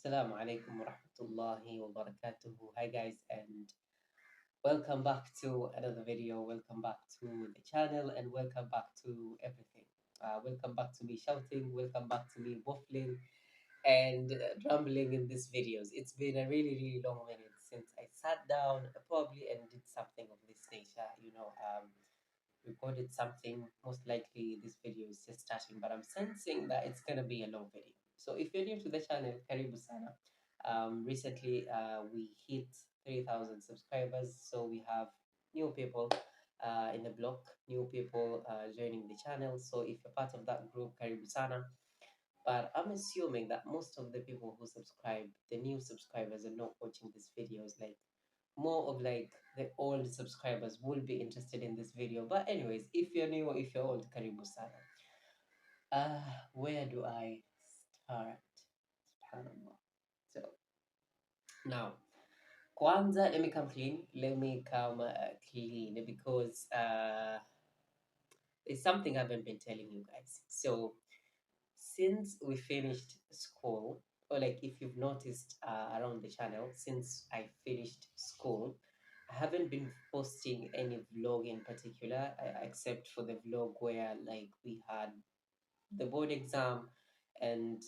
Assalamu alaikum wa rahmatullahi wa barakatuhu. Hi guys, and welcome back to another video. Welcome back to the channel and welcome back to everything. Welcome back to me shouting, welcome back to me waffling and rambling in these videos. It's been a really long minute since I sat down probably and did something of this nature, recorded something. Most likely this video is just starting, but I'm sensing that it's gonna be a long video. So if you're new to the channel, karibu sana. Recently we hit 3,000 subscribers, so we have new people in the block, new people joining the channel. So if you're part of that group, karibu sana. But I'm assuming that most of the people who subscribe, the new subscribers, are not watching these videos. Like more of like the old subscribers will be interested in this video. But anyways, if you're new or if you're old, karibu sana. Where do I start? Subhanallah. So now, kwanza, let me come clean. Let me come clean because it's something I haven't been telling you guys. So since we finished school, or like if you've noticed around the channel, since I finished school, I haven't been posting any vlog in particular, except for the vlog where like we had the board exam, and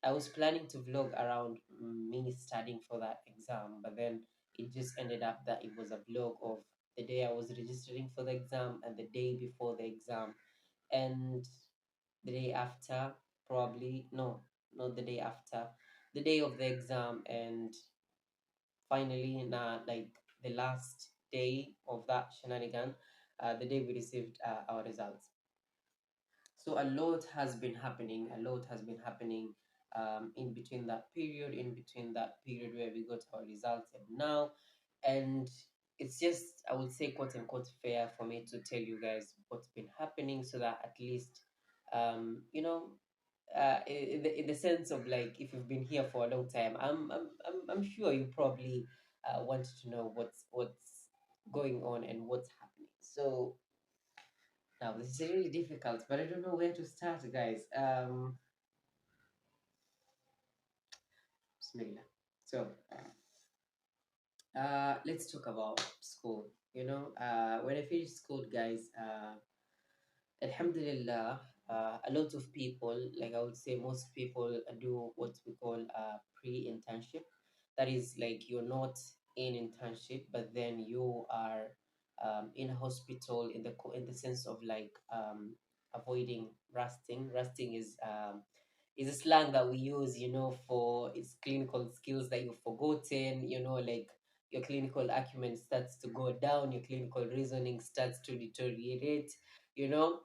I was planning to vlog around me studying for that exam, but then it just ended up that it was a vlog of the day I was registering for the exam and the day before the exam and the day after, probably no, not the day after, the day of the exam, and finally, like the last day of that shenanigan, the day we received our results. So a lot has been happening. A lot has been happening in between that period, where we got our results and now, and it's just, I would say, quote unquote fair for me to tell you guys what's been happening, so that at least um, you know in the sense of like if you've been here for a long time, I'm sure you probably want to know what's going on and what's happening. So now this is really difficult, but I don't know where to start, guys. Bismillah. So let's talk about school. When I finished school, guys, Alhamdulillah, a lot of people, like I would say most people, do what we call a pre-internship. That is like you're not in internship, but then you are in a hospital in the sense of like avoiding rusting. Rusting is a slang that we use, for its clinical skills that you've forgotten, like your clinical acumen starts to go down, your clinical reasoning starts to deteriorate.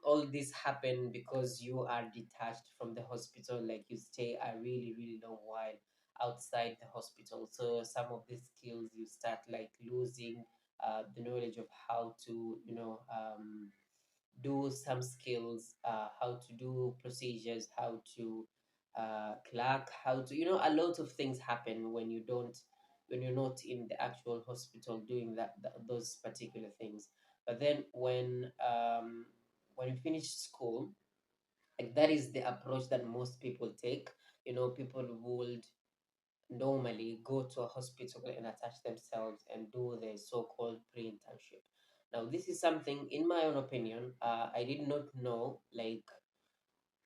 All this happen because you are detached from the hospital, like you stay a really long while outside the hospital. So some of the skills you start like losing, the knowledge of how to do some skills, how to do procedures, how to clerk, how to, a lot of things happen when you're not in the actual hospital doing those particular things. But then when you finish school, like that is the approach that most people take. People would normally go to a hospital and attach themselves and do the so-called pre-internship. Now, this is something, in my own opinion, I did not know. Like,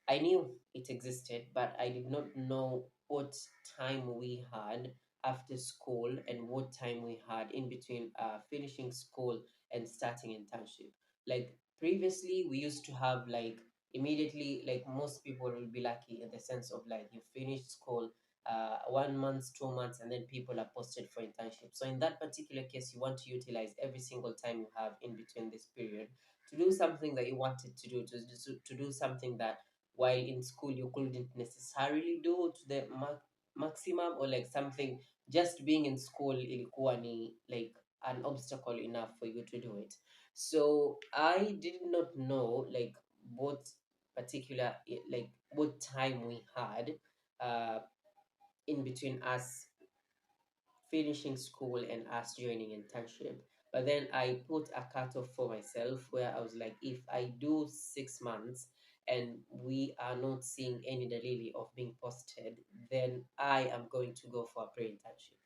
I knew it existed, but I did not know what time we had after school and what time we had in between finishing school and starting internship. Like previously, we used to have like immediately, like most people will be lucky in the sense of like you finish school 1 month, 2 months, and then people are posted for internship. So in that particular case, you want to utilize every single time you have in between this period to do something that you wanted to do, to do something that while in school you couldn't necessarily do to the maximum, or like something, just being in school ilikuwa ni like an obstacle enough for you to do it. So I did not know like what particular like what time we had uh in between us finishing school and us joining internship. But then I put a cutoff for myself where I was like, if I do 6 months and we are not seeing any dalili of being posted, then I am going to go for a pre-internship.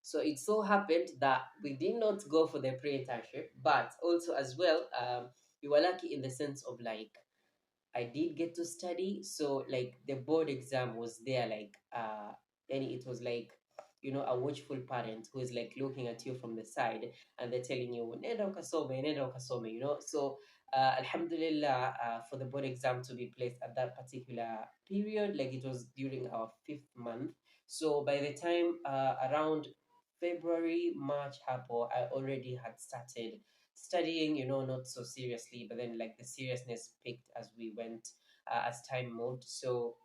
So it so happened that we did not go for the pre-internship, but also as well, we were lucky in the sense of like I did get to study. So like the board exam was there, like and it was like, you know, a watchful parent who is like looking at you from the side, and they're telling you nenda ukasome, nenda ukasome, you know. So alhamdulillah, for the board exam to be placed at that particular period, like it was during our fifth month. So by the time around February, March, hapo, I already had started studying, you know, not so seriously, but then like the seriousness picked as we went, as time moved. So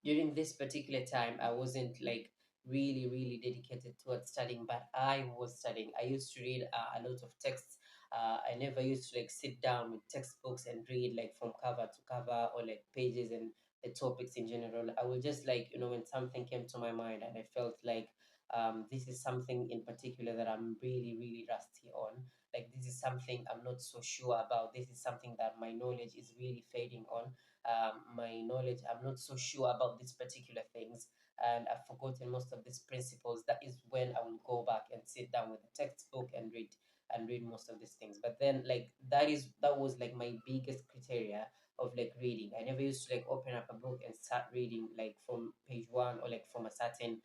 during this particular time, I wasn't like really dedicated towards studying, but I was studying. I used to read a lot of texts. I never used to like sit down with textbooks and read like from cover to cover, or like pages and the topics in general. I would just like, you know, when something came to my mind and I felt like this is something in particular that I'm really rusty on, like this is something I'm not so sure about, this is something that my knowledge is really fading on, my knowledge, I'm not so sure about these particular things, and I've forgotten most of these principles. That is when I will go back and sit down with a textbook and read most of these things. But then like that was like my biggest criteria of like reading. I never used to like open up a book and start reading like from page one, or like from a certain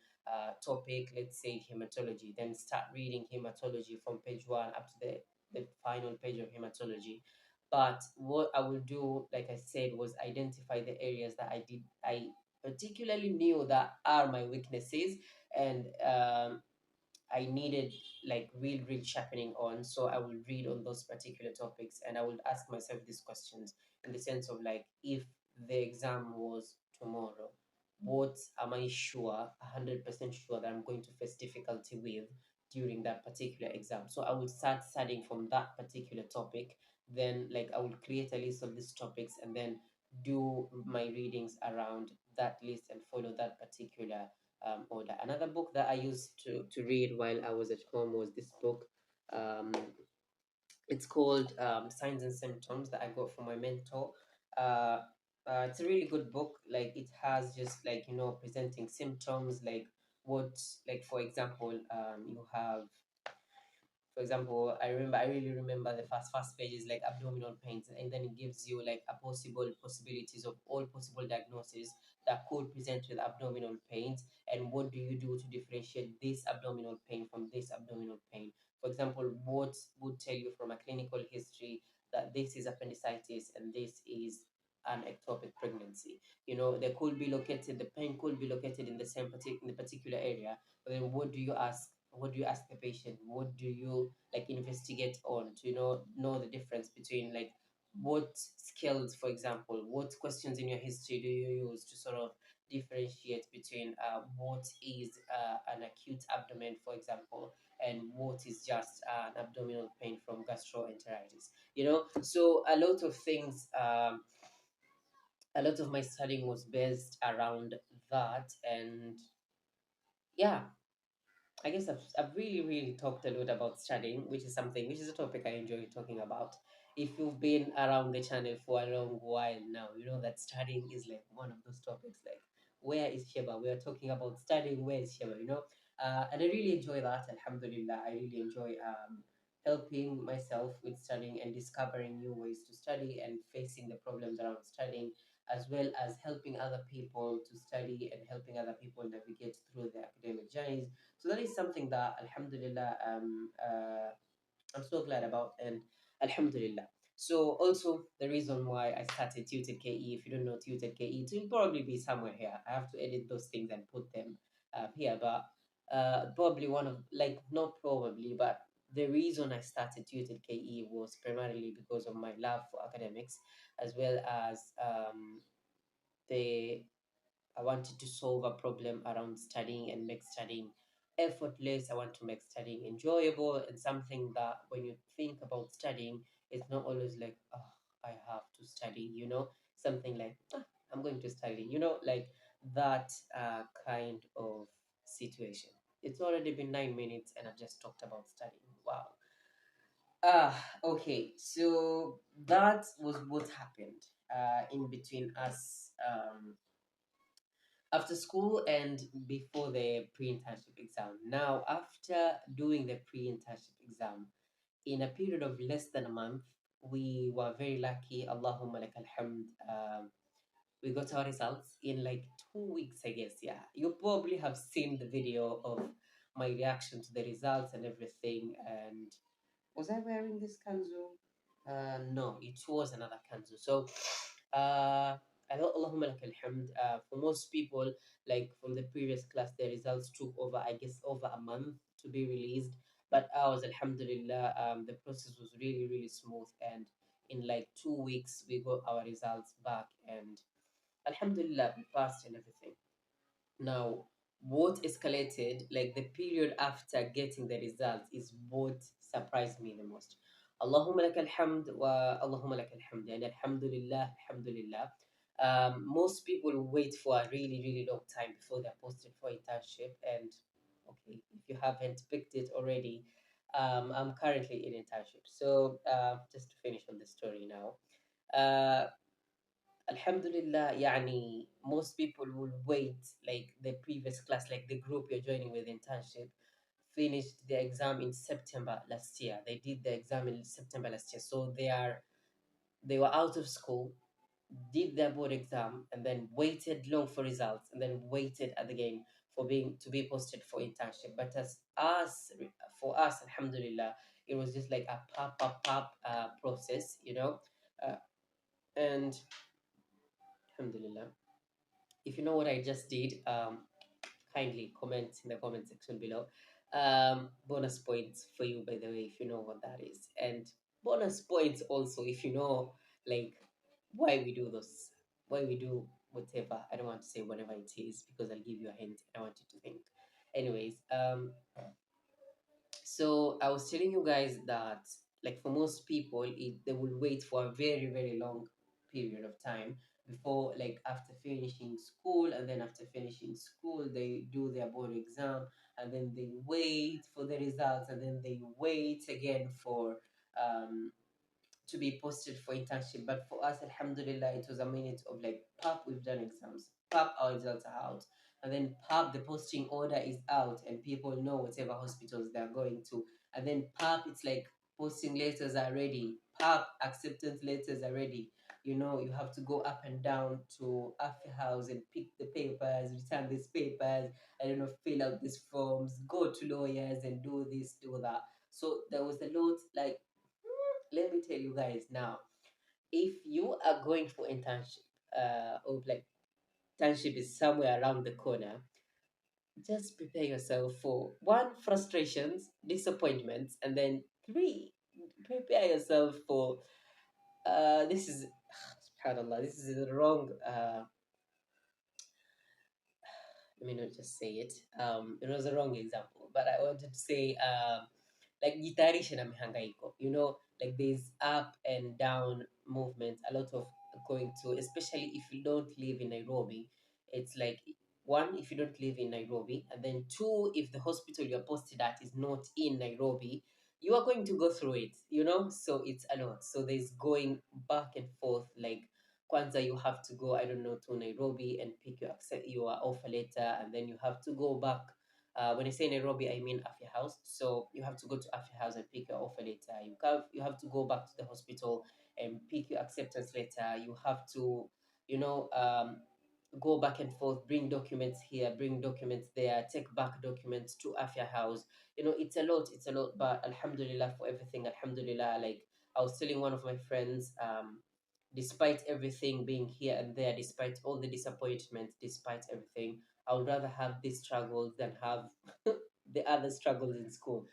topic, let's say hematology, then start reading hematology from page one up to the final page of hematology. But what I will do, like I said, was identify the areas that I particularly knew that are my weaknesses, and I needed like real sharpening on. So I will read on those particular topics, and I will ask myself these questions in the sense of like, if the exam was tomorrow, what am I sure, 100% sure that I'm going to face difficulty with during that particular exam? So I would start studying from that particular topic. Then like I would create a list of these topics, and then do my readings around that list and follow that particular order. Another book that I used to read while I was at home was this book. Um, it's called Signs and Symptoms, that I got from my mentor. Uh, it's a really good book. Like it has just like, you know, presenting symptoms, like what, like for example, you have, for example, I really remember the first page is like abdominal pains, and then it gives you like a possible possibilities of all possible diagnoses that could present with abdominal pains, and what do you do to differentiate this abdominal pain from this abdominal pain. For example, what would tell you from a clinical history that this is appendicitis and this is an ectopic pregnancy. You know, they could be located, the pain could be located in the same in the particular area, but then what do you ask? What do you ask the patient? What do you like investigate on to, you know the difference between like what skills, for example, what questions in your history do you use to sort of differentiate between what is an acute abdomen, for example, and what is just an abdominal pain from gastroenteritis, you know. So a lot of things, a lot of my studying was based around that. And yeah, I guess I've really talked a lot about studying, which is something, which is a topic I enjoy talking about. If you've been around the channel for a long while now, you know that studying is like one of those topics. Like, where is Sheba? We are talking about studying. Where is Sheba? You know, and I really enjoy that. Alhamdulillah, I really enjoy helping myself with studying and discovering new ways to study and facing the problems around studying, as well as helping other people to study and helping other people navigate through their academic journeys. So that is something that, alhamdulillah, I'm so glad about, and alhamdulillah. So also the reason why I started Tutored KE, if you don't know Tutored KE, it will probably be somewhere here. I have to edit those things and put them here, but probably one of, like, not probably, but the reason I started Tutored KE was primarily because of my love for academics, as well as the I wanted to solve a problem around studying and make studying effortless. I want to make studying enjoyable and something that when you think about studying, it's not always like, oh, I have to study, you know, something like, "Ah, I'm going to study, you know, like that kind of situation." It's already been 9 minutes and I've just talked about studying. Wow. Okay. So that was what happened. in between us, after school and before the pre-internship exam. Now, after doing the pre-internship exam, in a period of less than a month, we were very lucky. Allahumma lakal hamd. We got our results in like 2 weeks, I guess. Yeah, you probably have seen the video of my reaction to the results and everything. And was I wearing this kanzu? No, it was another kanzu. So, uh, Allahumma lakal hamd. For most people, like from the previous class, the results took over, I guess, over a month to be released. But ours, alhamdulillah, the process was really, really smooth. And in like 2 weeks, we got our results back. And alhamdulillah, we passed and everything. Now, what escalated, like the period after getting the results, is what surprised me the most. Allahumma lak alhamd wa Allahumma lak alhamd. And alhamdulillah, alhamdulillah. Most people wait for a really, really long time before they're posted for internship. And okay, if you haven't picked it already, I'm currently in internship. So just to finish on the story now. Alhamdulillah, yani most people will wait like the previous class, like the group you're joining with internship, finished the exam in September last year. They did the exam in September last year. So they were out of school, did their board exam, and then waited long for results, and then waited again for being to be posted for internship. But for us, alhamdulillah, it was just like a pop process, uh, and alhamdulillah. If you know what I just did, kindly comment in the comment section below. Bonus points for you, by the way, if you know what that is, and bonus points also if you know like why we do this, why we do whatever. I don't want to say whatever it is because I'll give you a hint. I want you to think. Anyways, so I was telling you guys that, like, for most people, they will wait for a very, very long period of time before, like, after finishing school, and then after finishing school, they do their board exam, and then they wait for the results, and then they wait again for to be posted for internship. But for us, alhamdulillah, it was a minute of like, pop, we've done exams, pop, our results are out, and then pop, the posting order is out, and people know whatever hospitals they're going to, and then pop, it's like posting letters are ready, pop, acceptance letters are ready. You have to go up and down to Afia House and pick the papers, return these papers, I don't know, fill out these forms, go to lawyers and do this, do that. So there was a lot, like, let me tell you guys now, if you are going for internship, or like internship is somewhere around the corner, just prepare yourself for one, frustrations, disappointments, and then three, prepare yourself for this is subhanallah, this is the wrong let me not just say it. It was a wrong example, but I wanted to say like jitayarishe na mihangaiko. Like there's up and down movement, a lot of going to, especially if you don't live in Nairobi. It's like, one, if you don't live in Nairobi, and then two, if the hospital you're posted at is not in Nairobi, you are going to go through it. So it's a lot. So there's going back and forth, like, kwanza you have to go, I don't know, to Nairobi and pick your offer letter, and then you have to go back. When I say Nairobi, I mean Afya House. So you have to go to Afya House and pick your offer letter. You have to go back to the hospital and pick your acceptance letter. You have to, you know, um, go back and forth, bring documents here, bring documents there, take back documents to Afya House. It's a lot, it's a lot. But alhamdulillah for everything, alhamdulillah. Like I was telling one of my friends, despite everything being here and there, despite all the disappointments, despite everything, I would rather have this struggle than have the other struggles in school.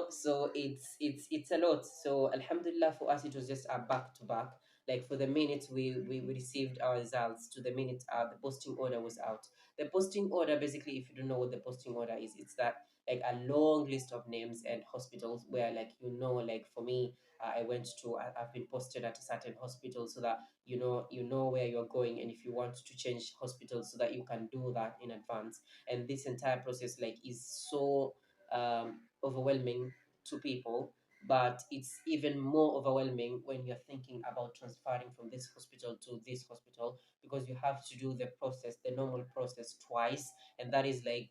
So it's a lot. So alhamdulillah for us, it was just a back to back. Like for the minute we received our results to the minute the posting order was out. The posting order, basically, if you don't know what the posting order is, it's that, like, a long list of names and hospitals where, like, like for me, I've been posted at a certain hospital, so that you know where you're going, and if you want to change hospitals, so that you can do that in advance. And this entire process, like, is so overwhelming to people. but it's even more overwhelming when you're thinking about transferring from this hospital to this hospital, because you have to do the process, the normal process, twice, and that is like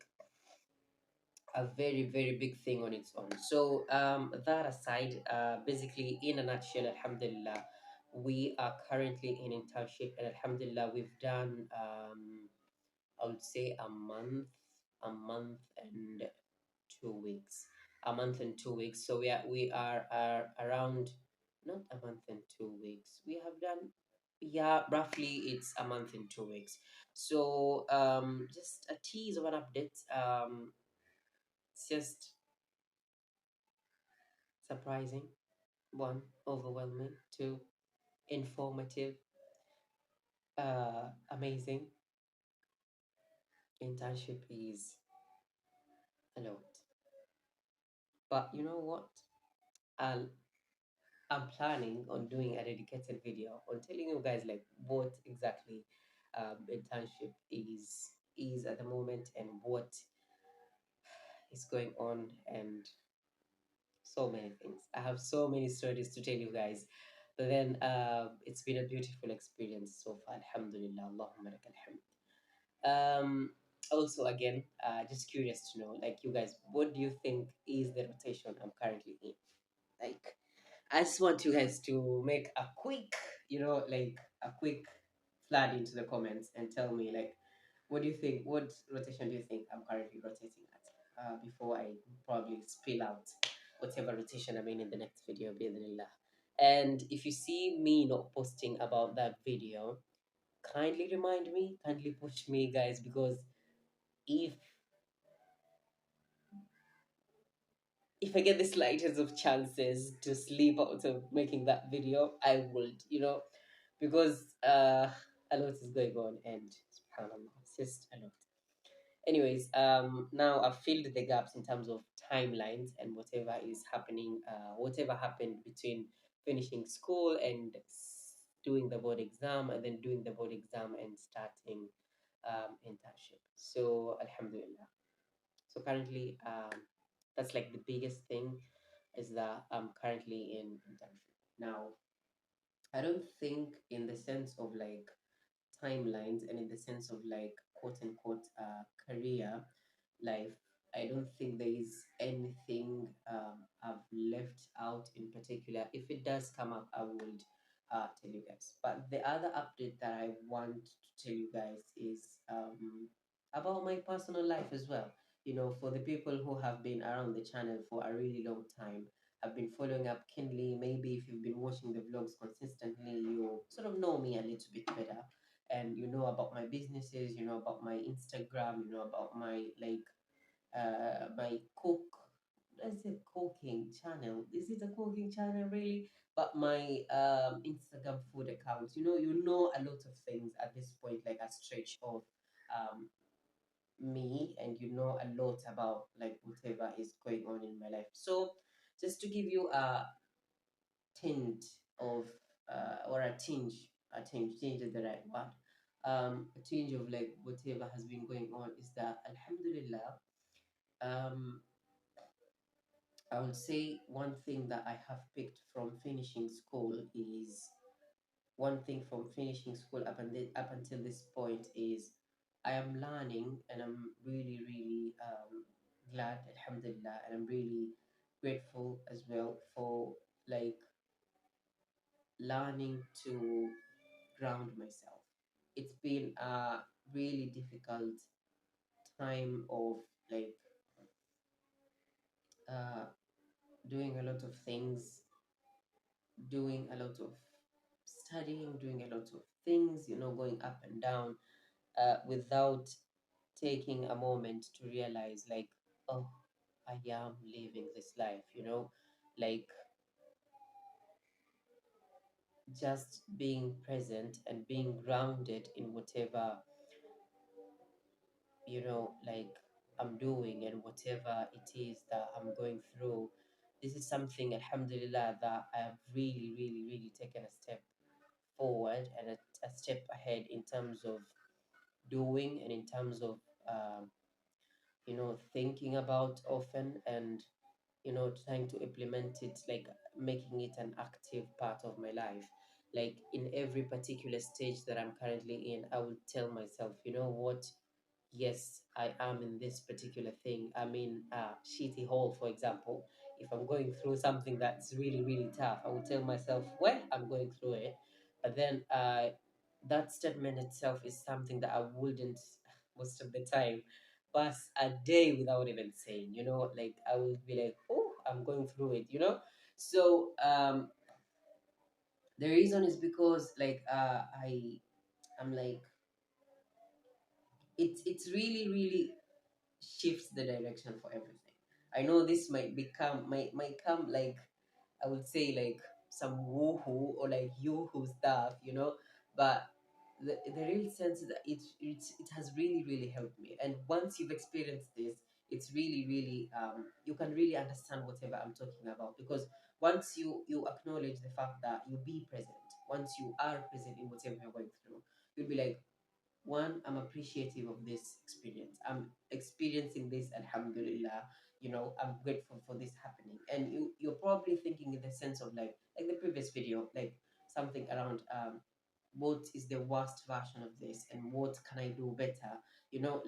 a very very big thing on its own. So that aside, basically in a nutshell, alhamdulillah, we are currently in internship, and alhamdulillah we've done I would say a month and 2 weeks, a month and 2 weeks. So we are around, not a month and 2 weeks. We have done, yeah, roughly it's a month and 2 weeks. So just a tease of an update. It's just surprising. One, overwhelming. Two, informative. Amazing. Internship is a lot. But you know what? I'll I'm planning on doing a dedicated video on telling you guys like what exactly internship is at the moment, and what is going on, and so many things. I have so many stories to tell you guys. But then it's been a beautiful experience so far. Alhamdulillah, Allahumma lakal hamd. Also, again, just curious to know, like, you guys, what do you think is the rotation I'm currently in? Like, I just want you guys to make a quick, like a quick flood into the comments and tell me, like, what do you think? What rotation do you think I'm currently rotating at? Before I probably spill out whatever rotation I'm in the next video, bismillah. And if you see me not posting about that video, kindly remind me, kindly push me, guys, because if if I get the slightest of chances to sleep out of making that video, I would, because a lot is going on, and subhanallah, it's just a lot. Anyways, now I've filled the gaps in terms of timelines and whatever is happening, whatever happened between finishing school and doing the board exam, and then doing the board exam and starting internship. So alhamdulillah. So currently, that's like the biggest thing, is that I'm currently in internship. Now, I don't think in the sense of like timelines, and in the sense of like quote unquote career life, I don't think there is anything I've left out in particular. If it does come up, I would tell you guys. But the other update that I want to tell you guys is about my personal life as well. For the people who have been around the channel for a really long time, have been following up keenly. Maybe if you've been watching the vlogs consistently, you sort of know me a little bit better, and you know about my businesses, you know about my Instagram, you know about my like my cook, let's say cooking channel. Is it a cooking channel really? But my Instagram food account, you know a lot of things at this point, like a stretch of um me, and you know a lot about like whatever is going on in my life. So just to give you tint of or a tinge is the right word, a tinge of like whatever has been going on, is that alhamdulillah, um I would say one thing that I have picked from finishing school is one thing from finishing school up until this point is I am learning, and I'm really really glad, alhamdulillah, and I'm really grateful as well for like learning to ground myself. It's been a really difficult time of like uh, doing a lot of things, doing a lot of studying, doing a lot of things, going up and down, without taking a moment to realize, like, oh, I am living this life, like just being present and being grounded in whatever like I'm doing, and whatever it is that I'm going through. This is something, alhamdulillah, that I have really, really, really taken a step forward, and a step ahead in terms of doing, and in terms of, thinking about often, and trying to implement it, like making it an active part of my life. Like in every particular stage that I'm currently in, I will tell myself, you know what, yes, I am in this particular thing. I'm in a shitty hole, for example. If I'm going through something that's really, really tough, I will tell myself, well, I'm going through it. But then that statement itself is something that I wouldn't, most of the time, pass a day without even saying, like I will be like, oh, I'm going through it. So the reason is because like I'm like, it's really, really shifts the direction for everything. I know this might come like, I would say, like some woohoo or like yoo-hoo stuff. But the real sense is that it has really, really helped me. And once you've experienced this, it's really, really you can really understand whatever I'm talking about, because once you acknowledge the fact that you be present, once you are present in whatever you're going through, you'll be like, one, I'm appreciative of this experience. I'm experiencing this, alhamdulillah. I'm grateful for this happening. And you're probably thinking in the sense of like the previous video, like something around what is the worst version of this and what can I do better.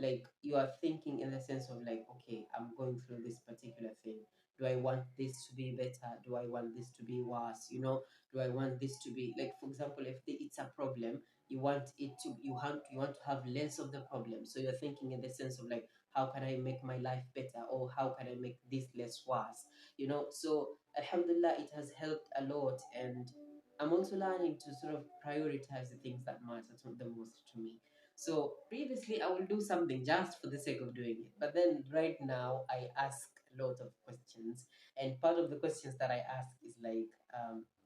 Like you are thinking in the sense of like, okay, I'm going through this particular thing. Do I want this to be better? Do I want this to be worse? Do I want this to be like, for example, if it's a problem, you want to have less of the problem, so you're thinking in the sense of like, how can I make my life better, or how can I make this less worse. So alhamdulillah, it has helped a lot. And I'm also learning to sort of prioritize the things that matter the most to me. So previously I will do something just for the sake of doing it, but then right now I ask a lot of questions. And part of the questions that I ask is like,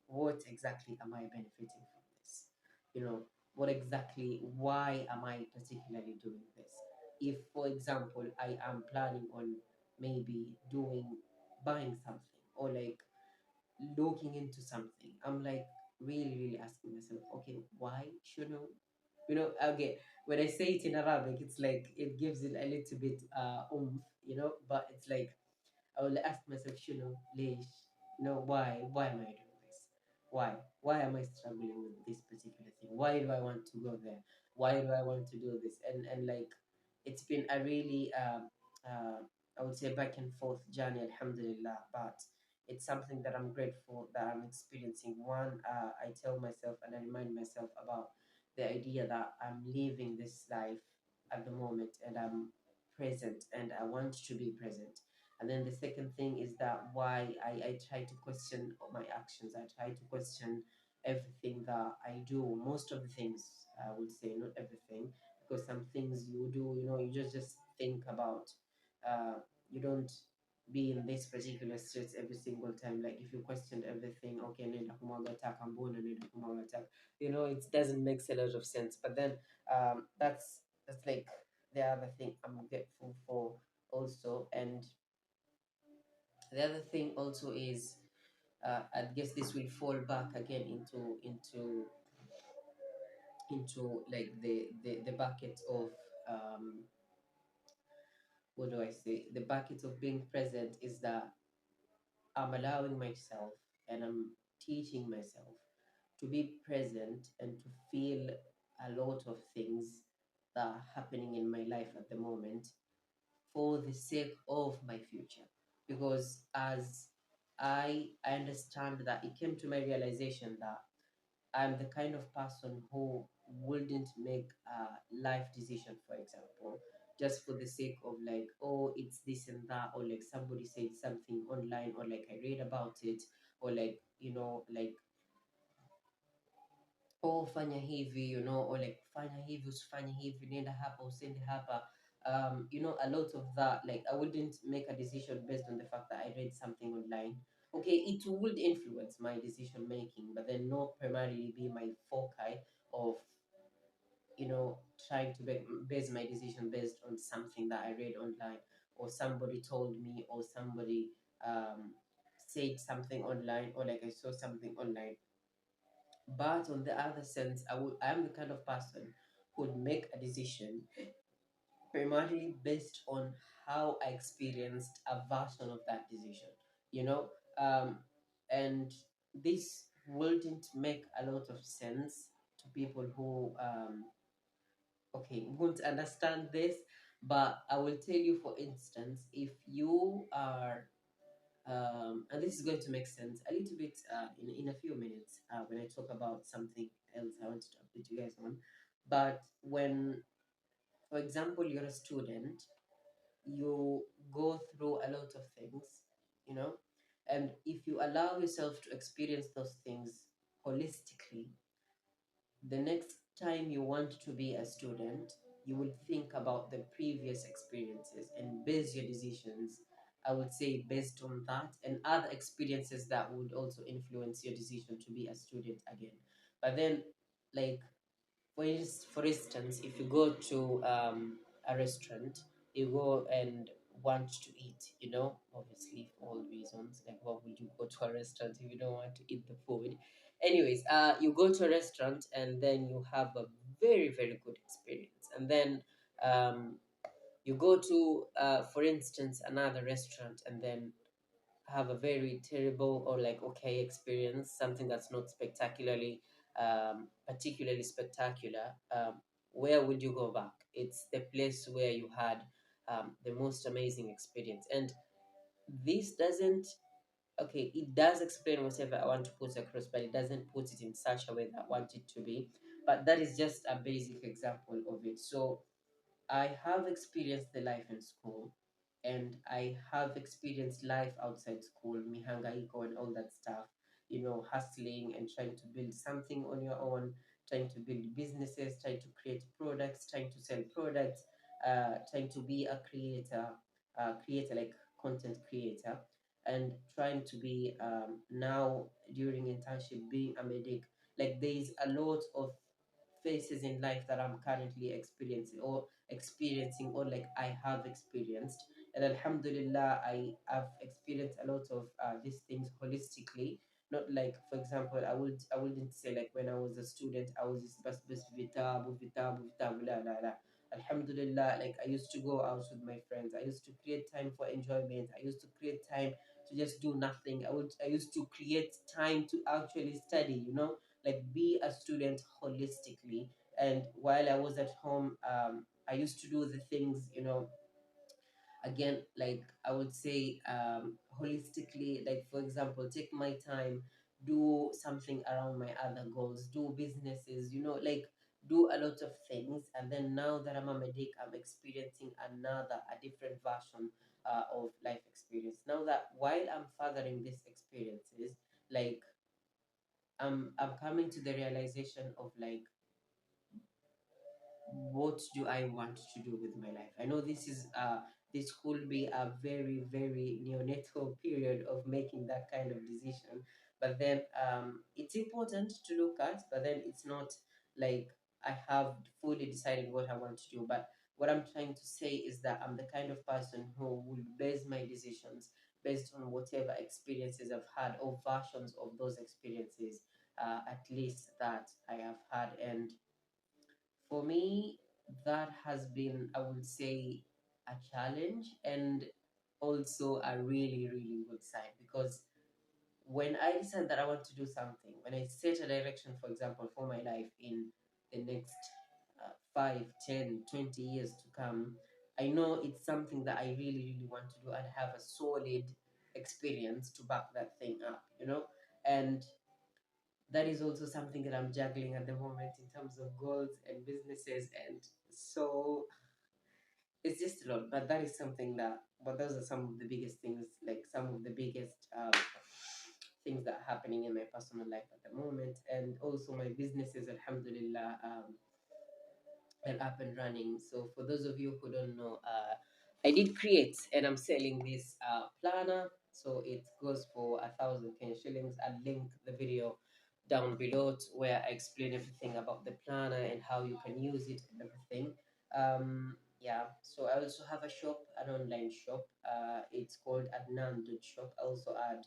what exactly am I benefiting from this? you know what exactly, why am I particularly doing this? If, for example, I am planning on maybe buying something, or like looking into something, I'm like really, really asking myself, okay, why should I? Okay, when I say it in Arabic, it's like it gives it a little bit but it's like I will ask myself, ليش? Why am I doing this? Why? Why am I struggling with this particular thing? Why do I want to go there? Why do I want to do this? And like, it's been a really, I would say, back and forth journey, alhamdulillah. But it's something that I'm grateful that I'm experiencing. One, I tell myself and I remind myself about the idea that I'm living this life at the moment, and I'm present, and I want to be present. And then the second thing is that why I try to question my actions. I try to question everything that I do. Most of the things, I would say, not everything, because some things you do, you just think about. You don't be in this particular stress every single time. Like if you questioned everything, okay, nenda kumwaga taka, mbona nenda kumwaga taka? It doesn't make a lot of sense. But then that's like the other thing I'm grateful for also. And the other thing also is, I guess this will fall back again into like the bucket of, um, what do I say? The bucket of being present is that I'm allowing myself and I'm teaching myself to be present and to feel a lot of things that are happening in my life at the moment, for the sake of my future. Because as I understand that, it came to my realization that I'm the kind of person who wouldn't make a life decision, for example, just for the sake of like, oh, it's this and that, or like somebody said something online, or like I read about it, or like, like, oh, fanya hivi, or like fanya hivi, usifanye hivi, nenda hapa, usende hapa. A lot of that, like I wouldn't make a decision based on the fact that I read something online. Okay, it would influence my decision making, but then not primarily be my foci of, trying to base my decision based on something that I read online, or somebody told me, or somebody said something online, or like I saw something online. But on the other sense, I am the kind of person who would make a decision primarily based on how I experienced a version of that decision. you know. And this wouldn't make a lot of sense to people who okay won't understand this, but I will tell you, for instance, if you are and this is going to make sense a little bit in a few minutes when I talk about something else I wanted to update you guys on. But when, for example, you're a student, you go through a lot of things, you know, and if you allow yourself to experience those things holistically, the next time you want to be a student, you will think about the previous experiences and base your decisions, I would say, based on that and other experiences that would also influence your decision to be a student again. But then, like, for instance, if you go to a restaurant, you go and want to eat, you know, obviously for all reasons. Like, what would you go to a restaurant if you don't want to eat the food? Anyways, you go to a restaurant and then you have a very, very good experience. And then you go to, for instance, another restaurant and then have a very terrible or like okay experience, something that's not spectacularly, particularly spectacular, where would you go back? It's the place where you had the most amazing experience. And this doesn't, okay, it does explain whatever I want to put across, but it doesn't put it in such a way that I want it to be. But that is just a basic example of it. So I have experienced the life in school, and I have experienced life outside school, mihangaiko and all that stuff, you know, hustling and trying to build something on your own, trying to build businesses, trying to create products, trying to sell products, trying to be a creator like content creator, and trying to be now during internship being a medic. Like there is a lot of phases in life that I'm currently experiencing or like I have experienced. And Alhamdulillah, I have experienced a lot of these things holistically. Not like, for example, I wouldn't say like when I was a student, I was just bas vitabu, vitabu, vitabu, la, la, la. Alhamdulillah, like I used to go out with my friends. I used to create time for enjoyment. I used to create time to just do nothing. I used to create time to actually study, you know, like be a student holistically. And while I was at home, I used to do the things, you know, again, like I would say, holistically. Like for example, take my time, do something around my other goals, do businesses, you know, like do a lot of things. And then now that I'm a medic, I'm experiencing a different version of life experience. Now that while I'm furthering these experiences, like I'm coming to the realization of like, what do I want to do with my life? I know this could be a very, very neonatal period of making that kind of decision, but then it's important to look at, but then it's not like I have fully decided what I want to do. But what I'm trying to say is that I'm the kind of person who will base my decisions based on whatever experiences I've had or versions of those experiences, at least that I have had. And for me, that has been, I would say, a challenge and also a really, really good sign, because when I decide that I want to do something, when I set a direction, for example, for my life in the next 5, 10, 20 years to come, I know it's something that I really, really want to do and have a solid experience to back that thing up, you know? And that is also something that I'm juggling at the moment in terms of goals and businesses. And so it's just a lot, but that is something that, but those are some of the biggest things, like some of the biggest things that are happening in my personal life at the moment. And also my businesses, alhamdulillah, are up and running. So for those of you who don't know, I did create and I'm selling this planner. So it goes for 1,000 Kenyan shillings. I'll link the video down below where I explain everything about the planner and how you can use it and everything. Yeah, so I also have a shop, an online shop. It's called Adnan.shop. I also add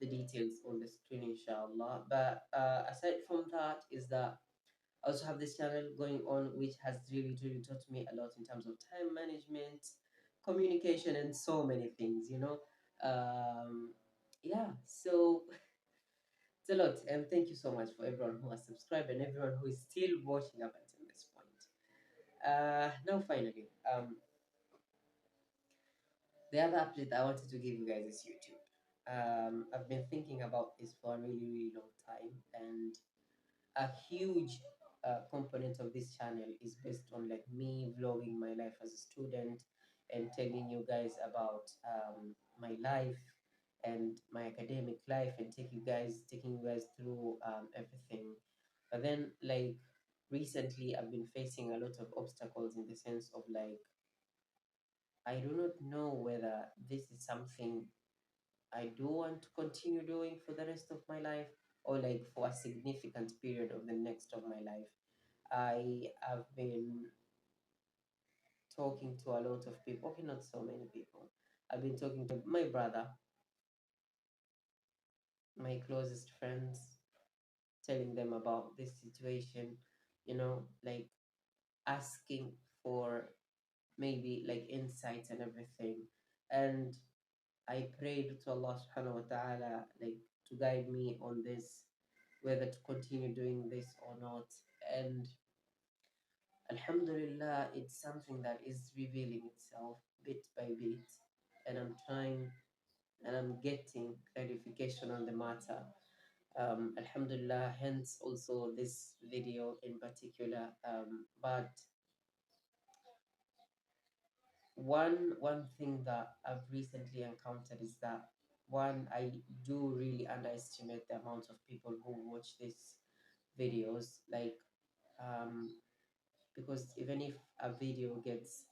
the details on the screen, inshallah. But aside from that, is that I also have this channel going on, which has really, really taught me a lot in terms of time management, communication, and so many things, you know. yeah, so it's a lot, and thank you so much for everyone who has subscribed and everyone who is still watching up until this point. Now finally, the other update I wanted to give you guys is YouTube. I've been thinking about this for a really, really long time, and a huge component of this channel is based on like me vlogging my life as a student and telling you guys about my life and my academic life and taking you guys through everything. But then like recently I've been facing a lot of obstacles in the sense of like I do not know whether this is something I do want to continue doing for the rest of my life or like for a significant period of the next of my life. I have been talking to a lot of people, okay, not so many people. I've been talking to my brother, my closest friends, telling them about this situation, like asking for maybe like insights and everything. And I prayed to Allah subhanahu wa ta'ala like to guide me on this, whether to continue doing this or not. And Alhamdulillah, it's something that is revealing itself bit by bit, and I'm trying and I'm getting clarification on the matter. Alhamdulillah, hence also this video in particular. But one thing that I've recently encountered is that one, I do really underestimate the amount of people who watch these videos. Like um, because even if a video gets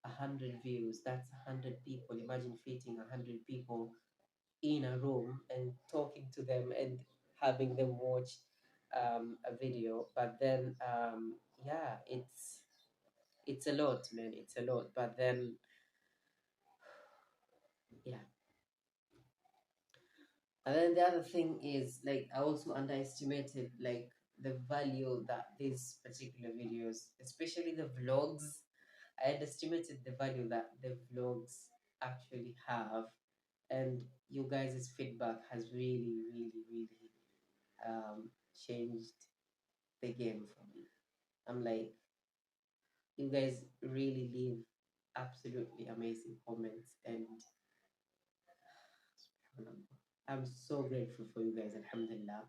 100 views, that's 100 people. Imagine fitting 100 people in a room and talking to them and having them watch a video. But then, yeah, it's a lot, man. It's a lot. But then, yeah. And then the other thing is like I also underestimated like the value that these particular videos, especially the vlogs, I underestimated the value that the vlogs actually have, and you guys' feedback has really, really, really changed the game for me. I'm like, you guys really leave absolutely amazing comments, and I'm so grateful for you guys. Alhamdulillah,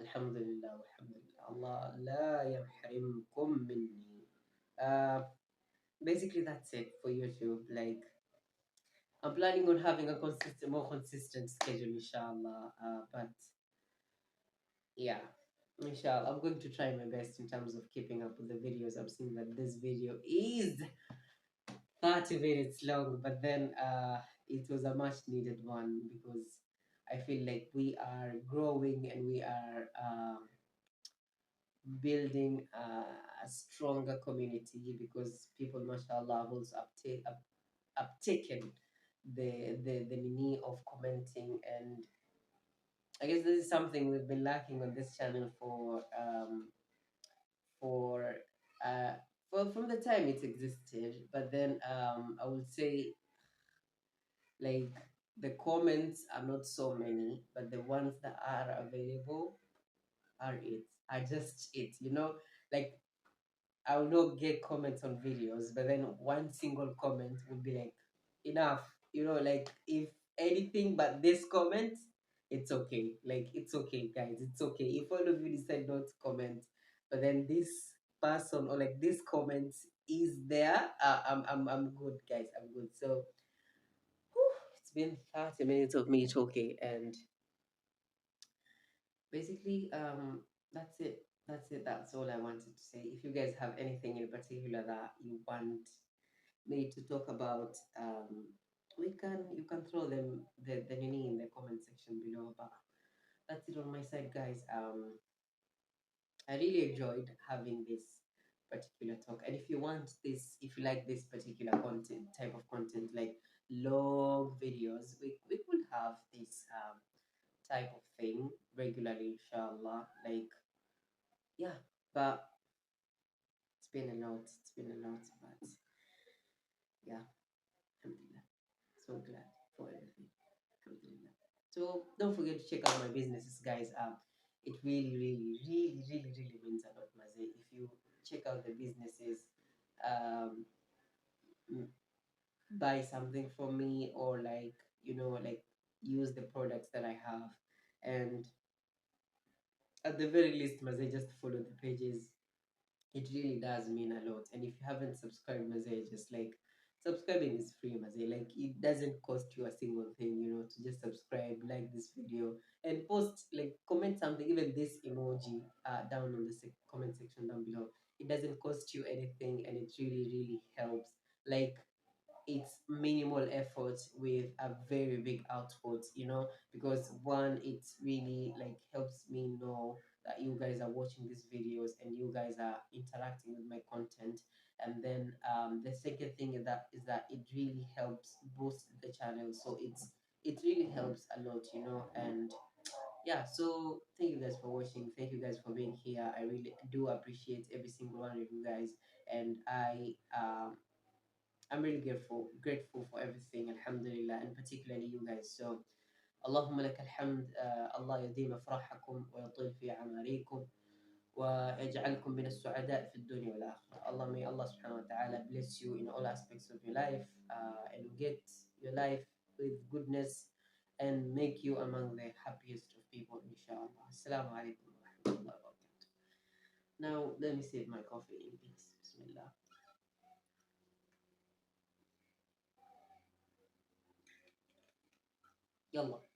alhamdulillah, alhamdulillah. Allah la yahrimkum minni. Uh, Basically, that's it for YouTube. Like, I'm planning on having a more consistent schedule, inshallah. But yeah, inshallah, I'm going to try my best in terms of keeping up with the videos. I'm seeing that this video is 30 minutes long, but then it was a much needed one because I feel like we are growing and we are building a stronger community because people, mashallah, have also uptaken the meaning of commenting, and I guess this is something we've been lacking on this channel for uh from the time it existed. But then I would say like the comments are not so many, but the ones that are available are just it. Like I will not get comments on videos, but then one single comment would be like enough. Like if anything but this comment, it's okay. Like it's okay, guys. It's okay. If all of you decide not to comment, but then this person or like this comment is there, I'm good, guys. I'm good. So whew, it's been 30 minutes of me talking, and basically that's all I wanted to say. If you guys have anything in particular that you want me to talk about, you can throw them the nini in the comment section below. But that's it on my side, guys. I really enjoyed having this particular talk, and if you like this particular type of content, like long videos, we could have this type of thing regularly, inshallah. Like, yeah, but it's been a lot. It's been a lot, but yeah, alhamdulillah. So glad for everything. Alhamdulillah. So So don't forget to check out my businesses, guys. It really, really, really, really, really means a lot, Maze. If you check out the businesses, um, m- buy something from me, or like, like, use the products that I have, and at the very least, Maze, just follow the pages. It really does mean a lot. And if you haven't subscribed, Maze, just like, subscribing is free, Maze. Like, it doesn't cost you a single thing, to just subscribe, like this video, and post, like, comment something, even this emoji, down on the comment section down below. It doesn't cost you anything, and it really, really helps. Like, it's minimal effort with a very big output, because one, it's really like helps me know that you guys are watching these videos and you guys are interacting with my content. And then, the second thing is that it really helps boost the channel. So it really helps a lot, and yeah. So thank you guys for watching, thank you guys for being here. I really do appreciate every single one of you guys, and I'm really grateful for everything. Alhamdulillah, and particularly you guys. So, اللهم لك الحمد. الله يديم أفراحكم ويطيل في أعماركم ويجعلكم من السعداء في الدنيا والآخرة. Allah, may Allah subhanahu wa ta'ala bless you in all aspects of your life, and get your life with goodness, and make you among the happiest of people, inshallah. Assalamu alaikum wa rahmatullahi wa barakatuh. Now, let me save my coffee in peace. Bismillah. Yalla.